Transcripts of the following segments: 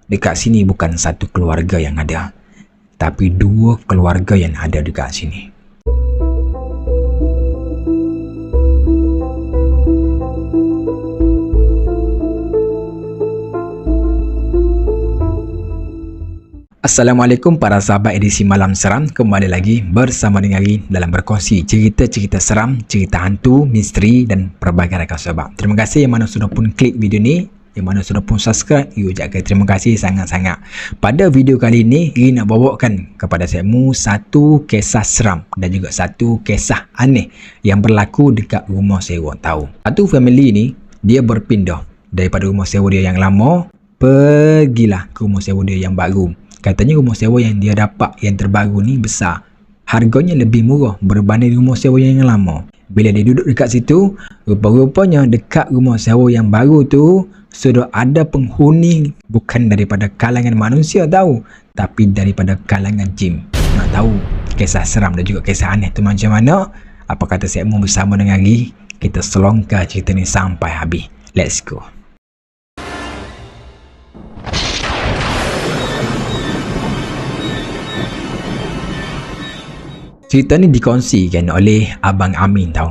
Dekat sini bukan satu keluarga yang ada, tapi dua keluarga yang ada dekat sini. Assalamualaikum para sahabat edisi Malam Seram. Kembali lagi bersama dengan Ari dalam berkongsi cerita-cerita seram, cerita hantu, misteri dan pelbagai rakan sahabat. Terima kasih yang mana sudah pun klik video ni, yang mana sudah pun subscribe. Ucapkan terima kasih sangat-sangat. Pada video kali ini, Ari nak bawakan kepada semua satu kisah seram dan juga satu kisah aneh yang berlaku dekat rumah sewa. Tahu, satu family ni dia berpindah daripada rumah sewa dia yang lama, pergilah ke rumah sewa dia yang baru. Katanya rumah sewa yang dia dapat yang terbaru ni besar. Harganya lebih murah berbanding rumah sewa yang lama. Bila dia duduk dekat situ, rupa-rupanya dekat rumah sewa yang baru tu sudah ada penghuni bukan daripada kalangan manusia tahu, tapi daripada kalangan jin. Nak tahu kisah seram dan juga kisah aneh tu macam mana? Apa kata segmen bersama dengan Ari? Kita selongkar cerita ni sampai habis. Let's go. Cerita ni dikongsikan oleh Abang Amin tahu.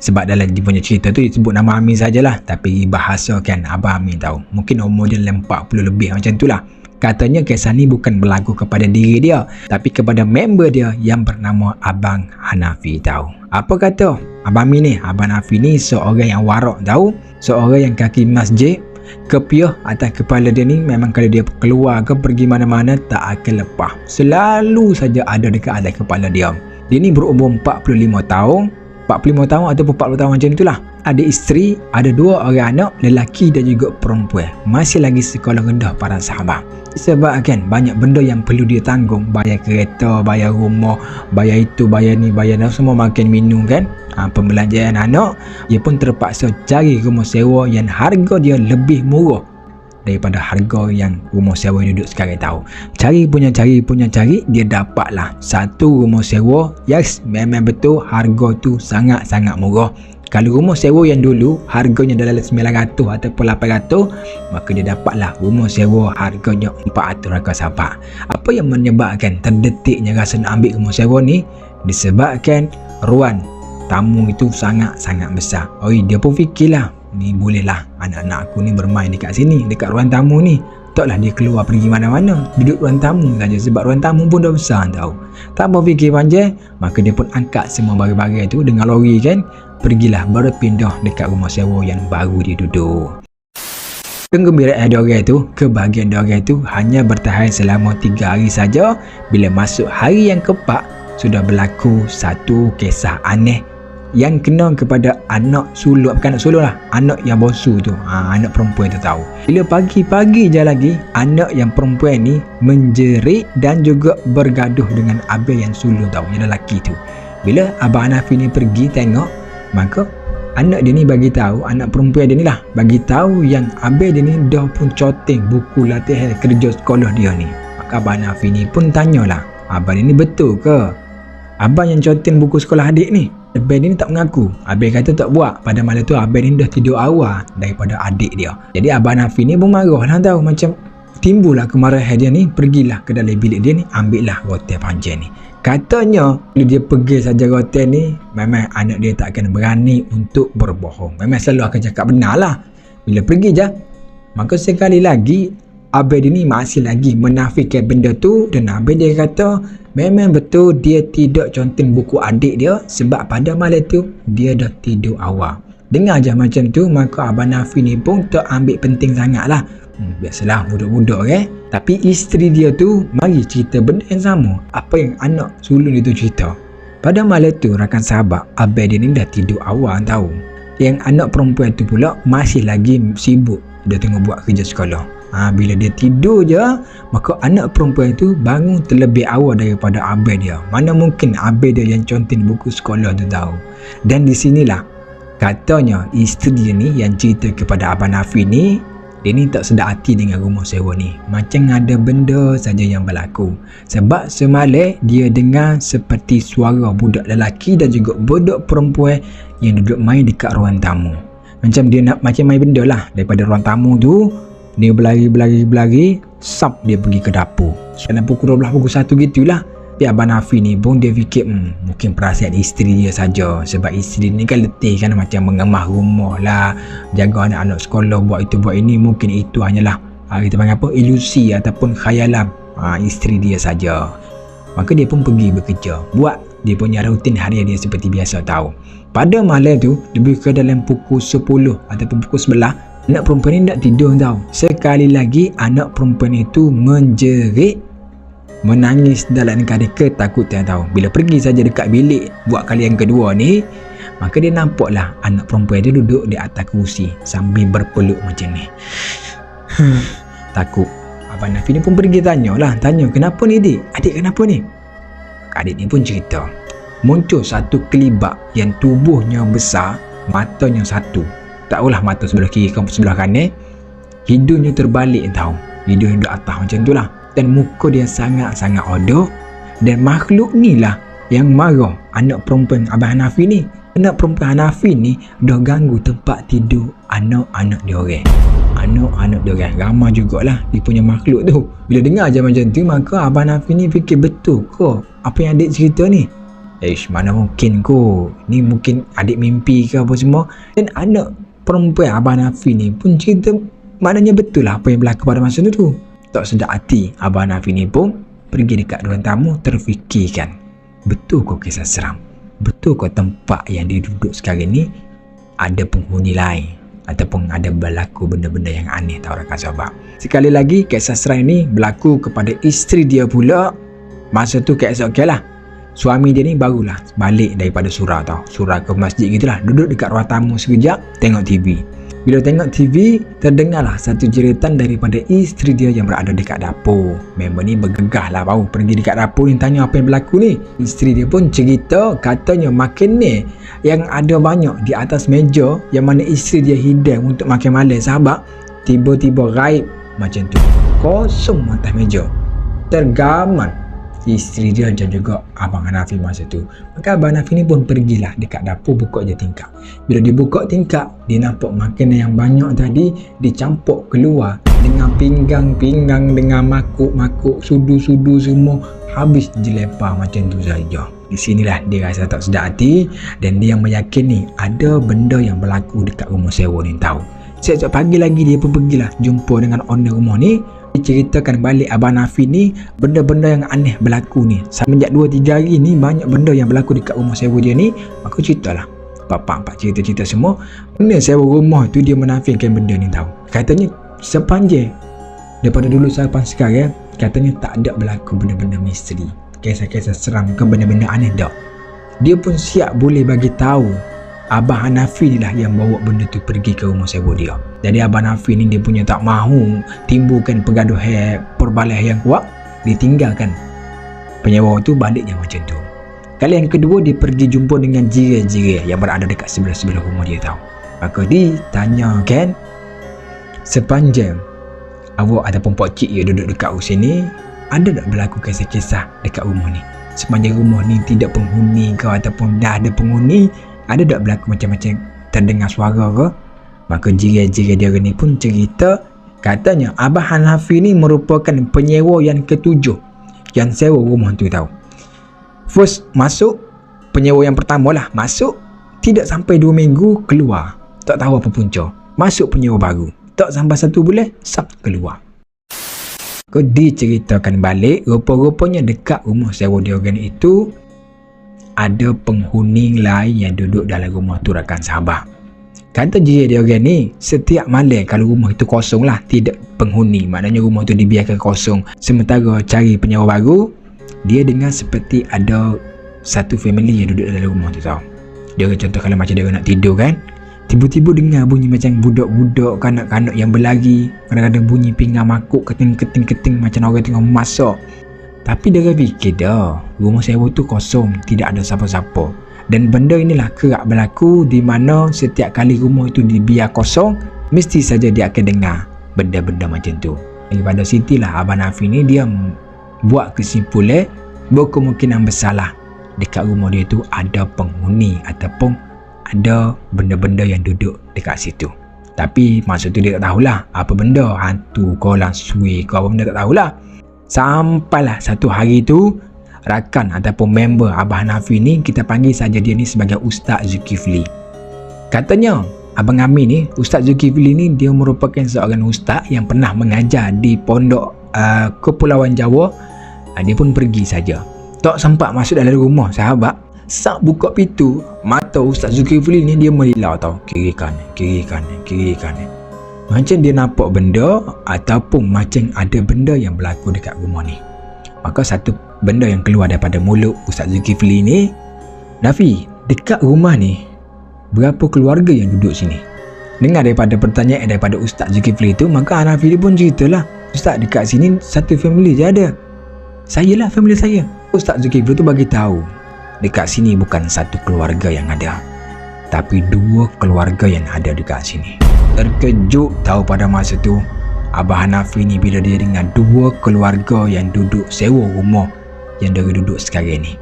Sebab dalam dia punya cerita tu disebut nama Amin sajalah, tapi bahasakan Abang Amin tahu. Mungkin umur dia 40 lebih macam tu lah. Katanya kisah ni bukan berlaku kepada diri dia, tapi kepada member dia yang bernama Abang Hanafi tahu. Apa kata Abang Amin ni? Abang Hanafi ni seorang yang warak tahu. Seorang yang kaki masjid, kepiah atas kepala dia ni memang kalau dia keluar ke pergi mana-mana tak akan lepas. Selalu saja ada dekat atas kepala dia. Dia ni berumur 45 tahun. 45 tahun atau 40 tahun macam itulah. Ada isteri, ada dua orang anak, lelaki dan juga perempuan. Masih lagi sekolah rendah para sahabat. Sebab kan banyak benda yang perlu dia tanggung. Bayar kereta, bayar rumah, bayar itu, bayar ni, bayar ni, semua makan minum kan. Pembelanjaan anak. Dia pun terpaksa cari rumah sewa yang harga dia lebih murah daripada harga yang rumah sewa yang duduk sekarang tahu. Cari, dia dapatlah satu rumah sewa. Yes, memang betul harga tu sangat-sangat murah. Kalau rumah sewa yang dulu harganya dalam 900 ataupun 800, maka dia dapatlah rumah sewa harganya 400 rakan sahabat. Apa yang menyebabkan terdetiknya rasa nak ambil rumah sewa ni? Disebabkan ruang tamu itu sangat-sangat besar. Dia pun fikirlah, ni bolehlah anak-anak aku ni bermain dekat sini, dekat ruang tamu ni. Taklah dia keluar pergi mana-mana, duduk ruang tamu saja sebab ruang tamu pun dah besar tahu. Tak mau fikir panjang, maka dia pun angkat semua barang-barang tu dengan lori kan, pergilah berpindah dekat rumah sewa yang baru dia duduk. Kegembiraan diorang tu, kebahagiaan diorang tu hanya bertahan selama 3 hari saja. Bila masuk hari yang keempat, sudah berlaku satu kisah aneh yang kena kepada anak sulung, bukan anak sulung lah, anak yang bosu tu, anak perempuan tu tahu. Bila pagi-pagi je lagi, anak yang perempuan ni menjerit dan juga bergaduh dengan abang yang sulung tahu, yang lelaki tu. Bila Abang Hanafi ni pergi tengok, maka anak dia ni bagi tahu, anak perempuan dia ni lah bagi tahu yang abang dia ni dah pun coting buku latihan kerja sekolah dia ni. Maka Abang Hanafi ni pun tanyalah, abang dia ni betul ke abang yang coting buku sekolah adik ni? Abang ni tak mengaku. Abang kata tak buat. Pada malam tu abang ni dah tidur awal daripada adik dia. Jadi Abang Hanafi ni pun marah lah tahu. Macam timbullah kemarahan dia ni. Pergilah ke dalam bilik dia ni, ambillah rotan panjang ni. Katanya bila dia pergi saja rotan ni, memang anak dia tak akan berani untuk berbohong. Memang selalu akan cakap benar lah. Bila pergi je, maka sekali lagi abang dia ni masih lagi menafikan benda tu. Dan abang dia kata memang betul dia tidak contin buku adik dia sebab pada malam tu dia dah tidur awal. Dengar je macam tu, maka Abang Hanafi ni pun tak ambil penting sangat lah. Biasalah budak-budak Tapi isteri dia tu mari cerita benda yang sama apa yang anak sulung dia tu cerita. Pada malam tu rakan sahabat, abang dia ni dah tidur awal tahu. Yang anak perempuan tu pula masih lagi sibuk, dia tengah buat kerja sekolah. Bila dia tidur je, maka anak perempuan itu bangun terlebih awal daripada abang dia. Mana mungkin abang dia yang contin buku sekolah tu tahu. Dan di sinilah katanya isteri dia ni yang cerita kepada Abang Hanafi ni, dia ni tak sedar hati dengan rumah sewa ni. Macam ada benda saja yang berlaku. Sebab semalam dia dengar seperti suara budak lelaki dan juga budak perempuan yang duduk main dekat ruang tamu. Macam dia nak macam main benda lah daripada ruang tamu tu. Dia berlari, sap dia pergi ke dapur. Dalam pukul 12, pukul 1 gitulah. Tapi Abang Nafi ni pun dia fikir mungkin perasaan isteri dia saja. Sebab isteri ni kan letih kan, macam mengemah rumah lah, jaga anak-anak sekolah, buat itu buat ini. Mungkin itu hanyalah kita panggil apa, ilusi ataupun khayalan isteri dia saja. Maka dia pun pergi bekerja, buat dia punya rutin harian dia seperti biasa tahu. Pada malam tu, lebih ke dalam pukul 10 ataupun pukul 11, anak perempuan ni tak tidur tahu. Sekali lagi anak perempuan itu menjerit, menangis dalam keadaan ketakutan tahu. Bila pergi saja dekat bilik buat kali yang kedua ni, maka dia nampaklah anak perempuan dia duduk di atas kerusi sambil berpeluk macam ni. Takut. Abang Nafi ni pun pergi tanya kenapa ni adik kenapa ni? Adik ni pun cerita, muncul satu kelibak yang tubuhnya besar, matanya satu, tahulah mata sebelah kiri ke sebelah kanan, hidungnya terbalik tahu, hidung di atas macam tu lah, dan muka dia sangat-sangat odoh. Dan makhluk ni lah yang marah anak perempuan Abang Hanafi ni. Anak perempuan Hanafi ni dah ganggu tempat tidur anak-anak dia orang. Anak-anak dia orang ramai jugalah dia punya makhluk tu. Bila dengar je macam tu, maka Abang Hanafi ni fikir, betul ke apa yang adik cerita ni? Mana mungkin ko, ni mungkin adik mimpi ke apa semua. Dan anak perempuan Abang Hanafi ni pun cerita, maknanya betul lah apa yang berlaku pada masa tu. Tak sedap hati Abang Hanafi ni pun pergi dekat ruang tamu, terfikirkan, betul ke kisah seram? Betul ke tempat yang dia duduk sekarang ni ada penghuni lain, ataupun ada berlaku benda-benda yang aneh tahu rakan sahabat. Sekali lagi kisah seram ni berlaku kepada isteri dia pula. Masa tu keesok lah, suami dia ni barulah balik daripada surau tahu, surau ke masjid gitulah. Duduk dekat ruang tamu sekejap, tengok TV. Bila tengok TV, terdengarlah satu jeritan daripada isteri dia yang berada dekat dapur. Member ni bergegah lah baru pergi dekat dapur ni, tanya apa yang berlaku ni. Isteri dia pun cerita, katanya makan ni yang ada banyak di atas meja yang mana isteri dia hidang untuk makan malam sahabat, tiba-tiba gaib macam tu, kosong atas meja. Tergaman isteri dia dan juga Abang Hanafi masa tu. Maka Abang Hanafi ni pun pergilah dekat dapur, buka je tingkap. Bila dia buka tingkap, dia nampak makanan yang banyak tadi dicampur keluar dengan pinggang-pinggang, dengan makuk-makuk, sudu-sudu semua habis dilempar macam tu saja. Di sinilah dia rasa tak sedap hati, dan dia yang meyakini ada benda yang berlaku dekat rumah sewa ni tahu. Setiap pagi lagi dia pun pergilah jumpa dengan owner rumah ni. Dia ceritakan balik Abang Hanafi ni benda-benda yang aneh berlaku ni. Semenjak 2-3 hari ni banyak benda yang berlaku dekat rumah sewa dia ni. Maka ceritalah Pak cerita-cerita semua. Benda sewa rumah tu dia menafikan benda ni tahu. Katanya sepanjang daripada dulu sampai sekarang, katanya tak ada berlaku benda-benda misteri, kisah-kisah seram ke benda-benda aneh dah. Dia pun siap boleh bagi tahu Abang Hanafi ni lah yang bawa benda tu pergi ke rumah sewa dia. Jadi Abang Hanafi ni dia punya tak mahu timbulkan pergaduhan, perbalahan yang kuat, dia tinggalkan penyewa tu, balik je macam tu. Kali yang kedua dia pergi jumpa dengan jiran-jiran yang berada dekat sebelah-sebelah rumah dia tahu. Maka ditanyakan, sepanjang awak ataupun pakcik yang duduk dekat sini, ada tak berlaku kisah-kisah dekat rumah ni? Sepanjang rumah ni tidak penghuni ke, ataupun dah ada penghuni, ada tak berlaku macam-macam terdengar suara ke? Maka jiran-jiran dia ni pun cerita, katanya Abang Hanafi ni merupakan penyewa yang ketujuh yang sewa rumah tu tahu. First masuk, penyewa yang pertama lah masuk, tidak sampai 2 minggu keluar, tak tahu apa punca. Masuk penyewa baru, tak sampai 1 bulan sap keluar. Kau diceritakan balik, rupa-rupanya dekat rumah sewa dia orang itu ada penghuni lain yang duduk dalam rumah tu rakan sahabat. Kata dia orang ni, setiap malam kalau rumah itu kosong lah, tidak penghuni, maknanya rumah tu dibiarkan kosong sementara cari penyewa baru, dia dengar seperti ada satu family yang duduk dalam rumah tu tahu. Dia contoh kalau macam dia nak tidur kan, tiba-tiba dengar bunyi macam budak-budak, kanak-kanak yang berlari, kadang-kadang bunyi pinggang makuk, keting-keting macam orang tengah masak. Tapi dia fikir dah, rumah sewa tu kosong, tidak ada siapa-siapa. Dan benda inilah kerap berlaku di mana setiap kali rumah itu dibiar kosong, mesti saja dia akan dengar benda-benda macam tu. Daripada situlah Abang Hanafi ni dia buat kesimpulan berkemungkinan besarlah dekat rumah dia tu ada penghuni ataupun ada benda-benda yang duduk dekat situ. Tapi masa tu dia tak tahulah apa benda, hantu ke langsui ke apa benda tak tahulah. Sampailah satu hari tu, rakan ataupun member Abah Hanafi ni, kita panggil saja dia ni sebagai Ustaz Zulkifli. Katanya Abang Amin ni, Ustaz Zulkifli ni, dia merupakan seorang ustaz yang pernah mengajar di pondok Kepulauan Jawa. Dia pun pergi saja, tak sempat masuk dalam rumah sahabat. Sak buka pintu, mata Ustaz Zulkifli ni dia melilau tau, kiri kanan, kiri kanan, kiri kanan. Macam dia nampak benda ataupun macam ada benda yang berlaku dekat rumah ni. Maka satu benda yang keluar daripada mulut Ustaz Zulkifli ni, Nafi, dekat rumah ni berapa keluarga yang duduk sini? Dengar daripada pertanyaan daripada Ustaz Zulkifli tu, maka Nafi pun ceritalah, Ustaz, dekat sini satu family je ada. Saya lah family saya. Ustaz Zulkifli tu bagi tahu, dekat sini bukan satu keluarga yang ada, tapi 2 keluarga yang ada dekat sini. Terkejut tahu pada masa tu Abah Hanafi ni bila dia dengar 2 keluarga yang duduk sewa rumah yang dia duduk sekarang ni.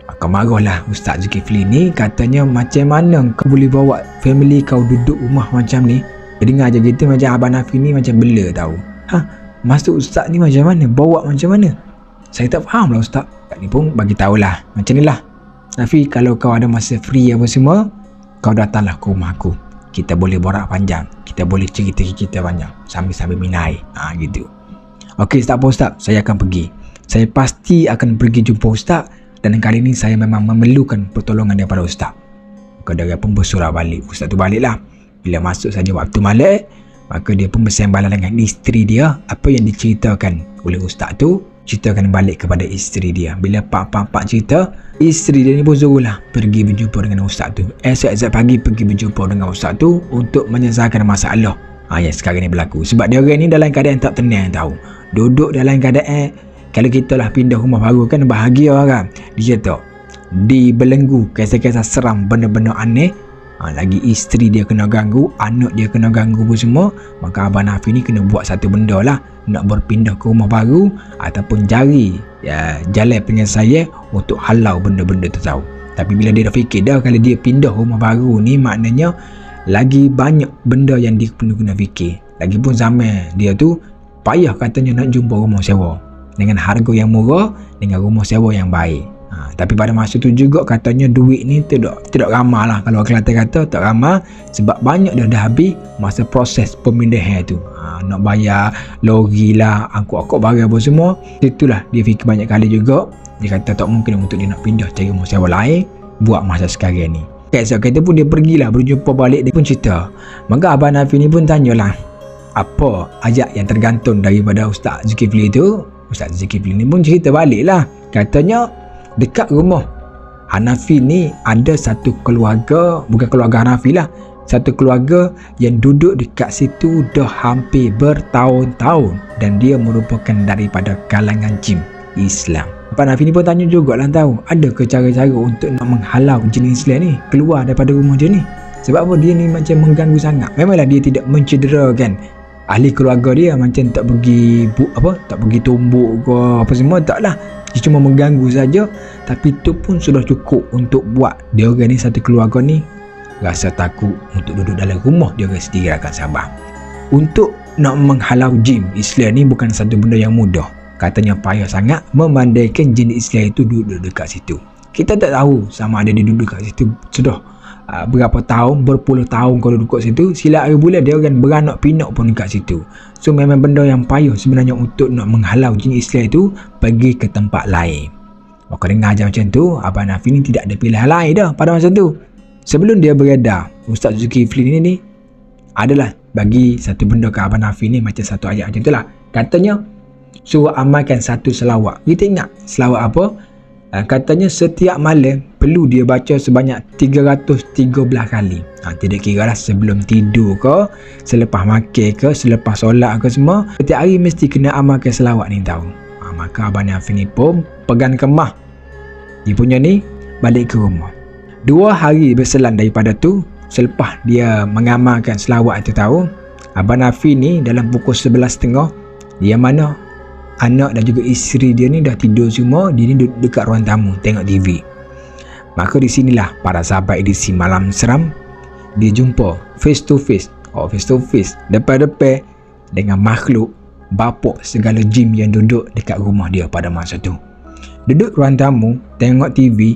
Maka marahlah Ustaz Zulkifli ni, katanya macam mana kau boleh bawa family kau duduk rumah macam ni? Dia dengar je gitu macam Abah Hanafi ni macam bela tahu. Maksud Ustaz ni macam mana? Bawa macam mana? Saya tak faham lah Ustaz. Kat ni pun bagi tahulah macam ni lah, Nafi, kalau kau ada masa free apa semua, kau datanglah ke rumah aku. Kita boleh borak panjang, kita boleh cerita-cerita panjang sambil-sambil minum air. Gitu. Okey, tak apa Ustaz, saya akan pergi. Saya pasti akan pergi jumpa Ustaz, dan kali ni saya memang memerlukan pertolongan daripada Ustaz. Maka dia pun bersurah balik. Ustaz tu baliklah. Bila masuk saja waktu malam, maka dia pun bersembahlah dengan isteri dia. Apa yang diceritakan oleh Ustaz tu, ceritakan balik kepada isteri dia. Bila pak cerita, isteri dia ni pun suruhlah pergi berjumpa dengan ustaz tu. Esok-esok pagi pergi berjumpa dengan ustaz tu untuk menyelesaikan masalah yang sekarang ni berlaku. Sebab dia orang ni dalam keadaan tak tenang tahu. Duduk dalam keadaan, kalau kita lah pindah rumah baru kan bahagia kan. Dia tak dibelenggu kisah-kisah seram, benda-benda aneh. Lagi isteri dia kena ganggu, anak dia kena ganggu pun semua. Maka Abang Nafi ni kena buat satu benda lah, nak berpindah ke rumah baru ataupun cari jalan penyelesaian untuk halau benda-benda tu tahu. Tapi bila dia dah fikir dah, kalau dia pindah rumah baru ni, maknanya lagi banyak benda yang dia perlu kena fikir. Lagipun zaman dia tu payah katanya nak jumpa rumah sewa dengan harga yang murah, dengan rumah sewa yang baik. Tapi pada masa tu juga katanya duit ni tidak ramah lah. Kalau Kelantan kata tak ramah, sebab banyak dah habis masa proses pemindahan tu. Nak bayar lori lah, angkut-angkut barang apa semua. Itulah dia fikir banyak kali juga. Dia kata tak mungkin untuk dia nak pindah cari rumah sewa lain buat masa sekarang ni. Esok kata pun dia pergilah berjumpa balik. Dia pun cerita. Maka Abang Nafi ni pun tanyalah, apa ayat yang tergantung daripada Ustaz Zulkifli tu. Ustaz Zulkifli ni pun cerita balik lah. Katanya dekat rumah Hanafi ni ada satu keluarga, bukan keluarga Hanafi lah, satu keluarga yang duduk dekat situ dah hampir bertahun-tahun, dan dia merupakan daripada kalangan jin Islam. Abang Hanafi ni pun tanya jugalah tahu, ada ke cara-cara untuk nak menghalau jin Islam ni keluar daripada rumah dia ni? Sebab apa dia ni macam mengganggu sangat. Memanglah dia tidak mencederakan ahli keluarga dia, macam tak pergi tak pergi tumbuk ke apa semua, taklah. Dia cuma mengganggu saja. Tapi tu pun sudah cukup untuk buat dia orang ni, satu keluarga ni, rasa takut untuk duduk dalam rumah dia orang sendiri akan sabar. Untuk nak menghalau jin Islam ni bukan satu benda yang mudah. Katanya payah sangat memandaikan jin Islam itu duduk dekat situ. Kita tak tahu sama ada dia duduk dekat situ sudah berapa tahun, berpuluh tahun kalau duduk kat situ. Sila hari bulan dia orang beranak pinak pun dekat situ. So memang benda yang payah sebenarnya untuk nak menghalau jin Islam itu pergi ke tempat lain. Maka dengar aja macam tu, Abang Nafi ni tidak ada pilihan lain dah pada masa tu. Sebelum dia beredar, Ustaz Zulkifli ni adalah bagi satu benda ke Abang Nafi ni, macam satu ayat macam tu lah. Katanya suruh amalkan satu selawat. Kita ingat selawat apa? Katanya setiap malam perlu dia baca sebanyak 313 kali. Tidak kira lah sebelum tidur ke, selepas makan ke, selepas solat ke semua. Setiap hari mesti kena amalkan selawat ni tahu. Maka Abang Nafi ni pun pegang kemah dia punya ni, balik ke rumah. 2 hari berselang daripada tu, selepas dia mengamalkan selawat itu tahu, Abang Nafi ni dalam pukul 11.30 dia mana anak dan juga isteri dia ni dah tidur semua. Dia ni duduk dekat ruang tamu tengok TV. Maka di sinilah para sahabat edisi Malam Seram dia jumpa face to face face to face, depan-depan dengan makhluk bapuk segala jin yang duduk dekat rumah dia pada masa tu. Duduk ruang tamu, tengok TV.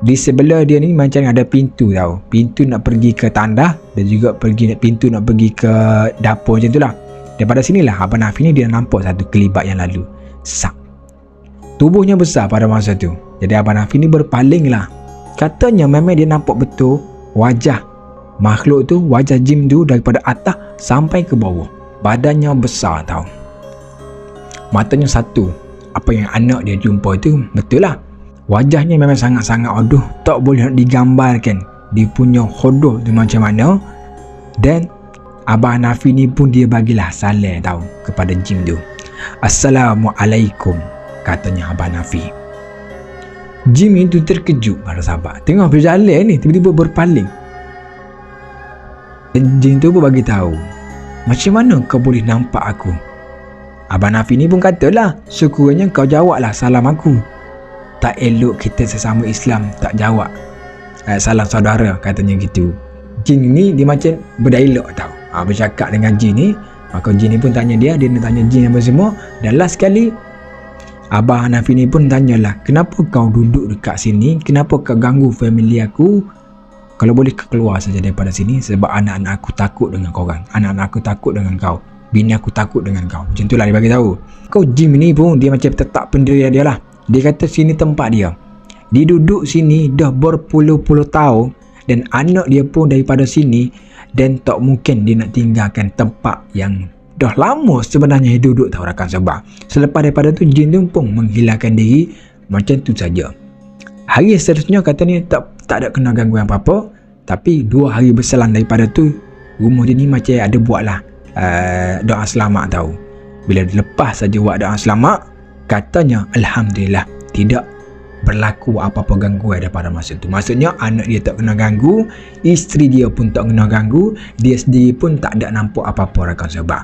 Di sebelah dia ni macam ada pintu tau. Pintu nak pergi ke tandas dan juga pintu nak pergi ke dapur macam tu lah. Daripada sinilah Abang Nafi ni dia nampak satu kelibat yang lalu. Sak. Tubuhnya besar pada masa tu. Jadi Abang Nafi ni berpaling lah. Katanya memang dia nampak betul wajah makhluk tu, wajah jin tu daripada atas sampai ke bawah. Badannya besar tau. Matanya satu. Apa yang anak dia jumpa tu betul lah. Wajahnya memang sangat-sangat aduh, tak boleh nak digambarkan dia punya hodoh tu macam mana. Dan Abang Nafi ni pun dia bagilah salam tau kepada jin tu. Assalamualaikum, katanya Abang Nafi. Jin itu terkejut para sahabat. Tengah berjalan ni tiba-tiba berpaling. Jin tu pun bagi tahu, macam mana kau boleh nampak aku? Abang Nafi ni pun katalah, syukurnya kau jawablah salam aku. Tak elok kita sesama Islam tak jawab salam saudara, katanya gitu. Jin ni dia macam berdialog tau, bercakap dengan jin ni. Maka jin ni pun tanya dia nak tanya jin apa semua. Dan last sekali Abang Nafi ni pun tanyalah, kenapa kau duduk dekat sini, kenapa kau ganggu family aku? Kalau boleh kau keluar saja daripada sini, sebab anak-anak aku takut dengan korang, anak-anak aku takut dengan kau, bini aku takut dengan kau. Macam tu lah dia bagi tahu. Kau jin ni pun dia macam tetap pendirian dia lah. Dia kata sini tempat dia. Dia duduk sini dah berpuluh-puluh tahun dan anak dia pun daripada sini, dan tak mungkin dia nak tinggalkan tempat yang dah lama sebenarnya dia duduk tahu rakan sebab. Selepas daripada tu jin tu pun menghilangkan diri macam tu saja. Hari seterusnya katanya tak ada kena gangguan apa-apa, tapi 2 hari berselang daripada tu rumah dia ni macam ada buatlah doa selamat tahu. Bila lepas saja buat doa selamat, katanya alhamdulillah tidak berlaku apa-apa gangguan daripada masa tu. Maksudnya anak dia tak kena ganggu, isteri dia pun tak kena ganggu, dia sendiri pun tak ada nampak apa-apa rakan sahabat.